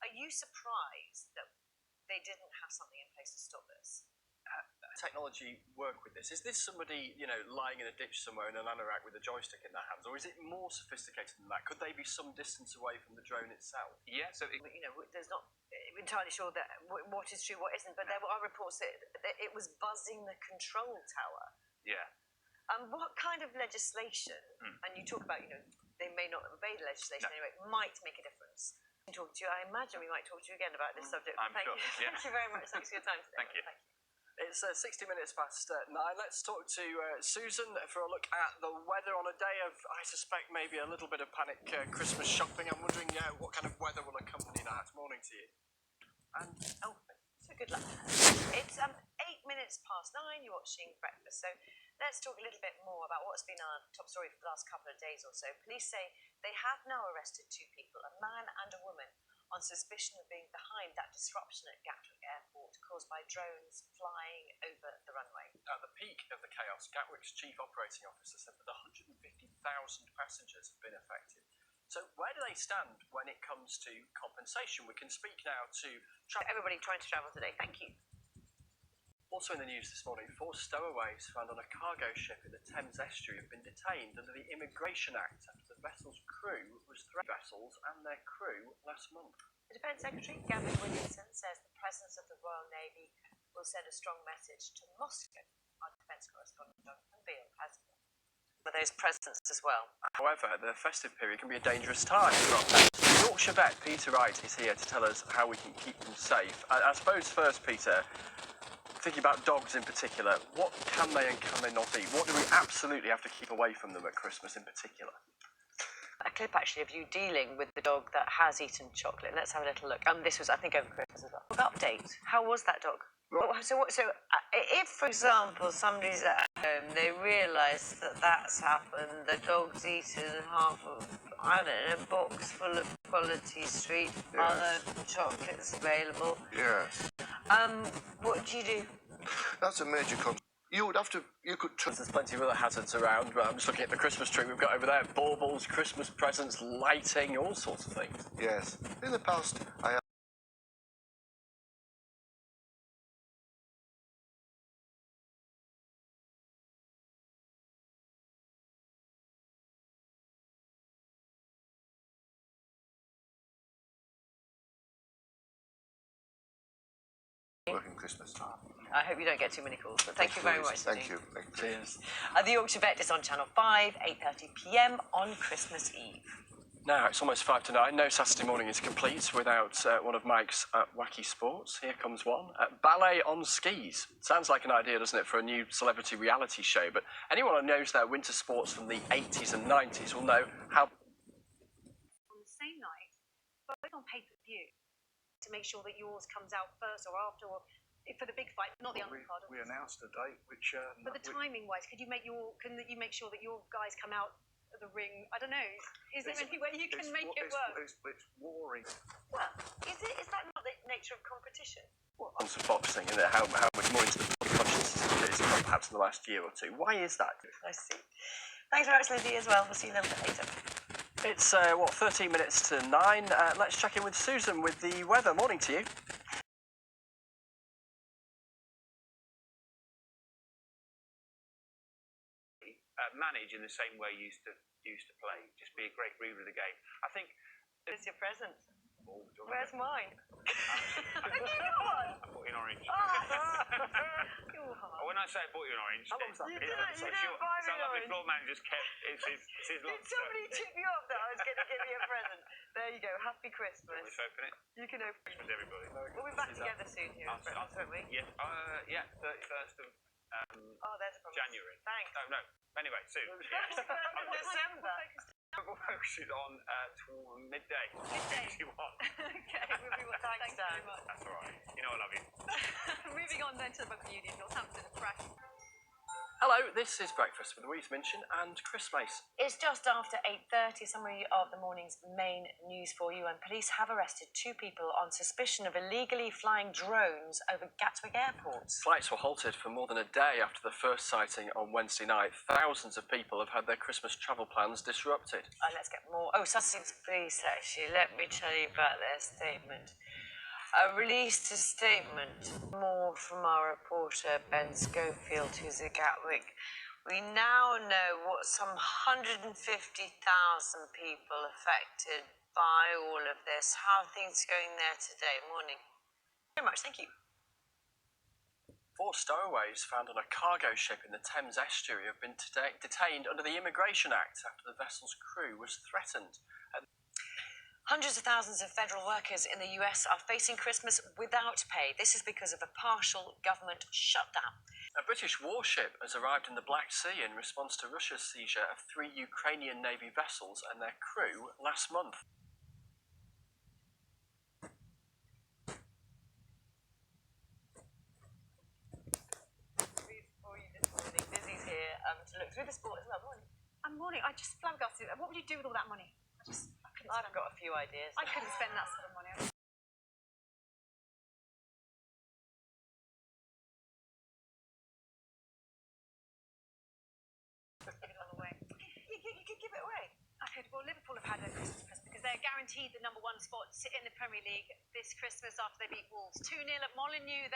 Are you surprised that they didn't have something in place to stop this? Technology work with this? Is this somebody, lying in a ditch somewhere in an anorak with a joystick in their hands, or is it more sophisticated than that? Could they be some distance away from the drone itself? Yeah, so there's not entirely sure that what is true, what isn't, but there are reports that it was buzzing the control tower. Yeah. What kind of legislation, and you talk about, they may not obey the legislation anyway, might make a difference? Talk to you. I imagine we might talk to you again about this subject. Thank you. Yeah. Thank you very much. Thanks for your time today. Thank you. It's 60 minutes past 9. Let's talk to Susan for a look at the weather on a day of, I suspect, maybe a little bit of panic Christmas shopping. I'm wondering what kind of weather will accompany that. Morning to you. And so good luck. It's 8 minutes past 9. You're watching Breakfast. So let's talk a little bit more about what's been our top story for the last couple of days or so. Police say they have now arrested 2 people, a man and a woman, on suspicion of being behind that disruption at Gatwick Airport caused by drones flying over the runway. At the peak of the chaos, Gatwick's chief operating officer said that 150,000 passengers have been affected. So where do they stand when it comes to compensation? We can speak now to... Everybody trying to travel today, thank you. Also in the news this morning, 4 stowaways found on a cargo ship in the Thames estuary have been detained under the Immigration Act after the vessel's crew was vessels and their crew last month. The Defence Secretary, Gavin Williamson, says the presence of the Royal Navy will send a strong message to Moscow. Our defence correspondent, Jonathan Beale, has more. But there's presence as well. However, the festive period can be a dangerous time for our pets. Yorkshire vet Peter Wright is here to tell us how we can keep them safe. I suppose first, Peter, thinking about dogs in particular, what can they and can they not eat? What do we absolutely have to keep away from them at Christmas in particular? A clip actually of you dealing with the dog that has eaten chocolate. Let's have a little look. This was, I think, over Christmas as well. Update. How was that dog? So if, for example, somebody's at home, they realise that that's happened, the dog's eaten half of, I don't know, a box full of Quality Street, other chocolates available. Yes. What do you do? That's a major concern. You would have to, There's plenty of other hazards around, but I'm just looking at the Christmas tree we've got over there. Baubles, Christmas presents, lighting, all sorts of things. Yes. In the past, I have... working Christmas. I hope you don't get too many calls, but thank you very much. Thank you. Cheers. The Yorkshire Vet is on Channel 5, 8:30 p.m. on Christmas Eve. Now, it's almost 5 to 9. No Saturday morning is complete without one of Mike's wacky sports. Here comes one. Ballet on skis. Sounds like an idea, doesn't it, for a new celebrity reality show, but anyone who knows their winter sports from the 80s and 90s will know how... On the same night, both on pay-per-view, to make sure that yours comes out first or after, or for the big fight, not the undercard. We announced a date, which. But the timing-wise, can you make sure that your guys come out of the ring? I don't know. Is there any way you can make it work? It's warring. Well, is that not the nature of competition? Well, on some boxing and how much more into the body consciousness it is perhaps in the last year or two. Why is that? I see. Thanks very much, Lizzie, as well. We'll see you then later. It's, 13 minutes to 9. Let's check in with Susan with the weather. Morning to you. Manage in the same way you used to play. Just be a great reader of the game. I think. Here's your present. Oh, where's mine? I you got one? I bought you an orange. Oh, when I say I bought you an orange, how long was that? You didn't buy me an orange. floor man just kept his Did somebody tip you up that I was going to give you a present? There you go. Happy Christmas. Let's open it. You can open it. Christmas, everybody. We'll be back together soon here at Breakfast, won't we? Yeah, 31st of there's a problem. January. Thanks. No. Anyway, soon. December. Football Focus is on midday. Midday. 61. Okay, we'll be Thanks, Dan. very much. That's all right. You know I love you. Moving on then to the Rugby Union, Northampton crash. Hello, this is Breakfast with Louise Minchin and Chris Mace. It's just after 8:30, summary of the morning's main news for you, and police have arrested 2 people on suspicion of illegally flying drones over Gatwick Airport. Flights were halted for more than a day after the first sighting on Wednesday night. Thousands of people have had their Christmas travel plans disrupted. Let's get more. Oh, Sussex Police, actually. Let me tell you about their statement. Released a statement. More from our reporter, Ben Schofield, who's at Gatwick. We now know what some 150,000 people affected by all of this. How are things going there today? Morning. Very much, thank you. 4 stowaways found on a cargo ship in the Thames estuary have been detained under the Immigration Act after the vessel's crew was threatened. Hundreds of thousands of federal workers in the US are facing Christmas without pay. This is because of a partial government shutdown. A British warship has arrived in the Black Sea in response to Russia's seizure of 3 Ukrainian Navy vessels and their crew last month. Lizzie's here to look through the sport as well. Morning. Morning. I just flabbergasted. What would you do with all that money? I've got a few ideas. I couldn't spend that sort of money. Give it all away. You could give it away. I could. Well, Liverpool have had a Christmas present because they're guaranteed the #1 spot in the Premier League this Christmas after they beat Wolves 2-0 at Molineux.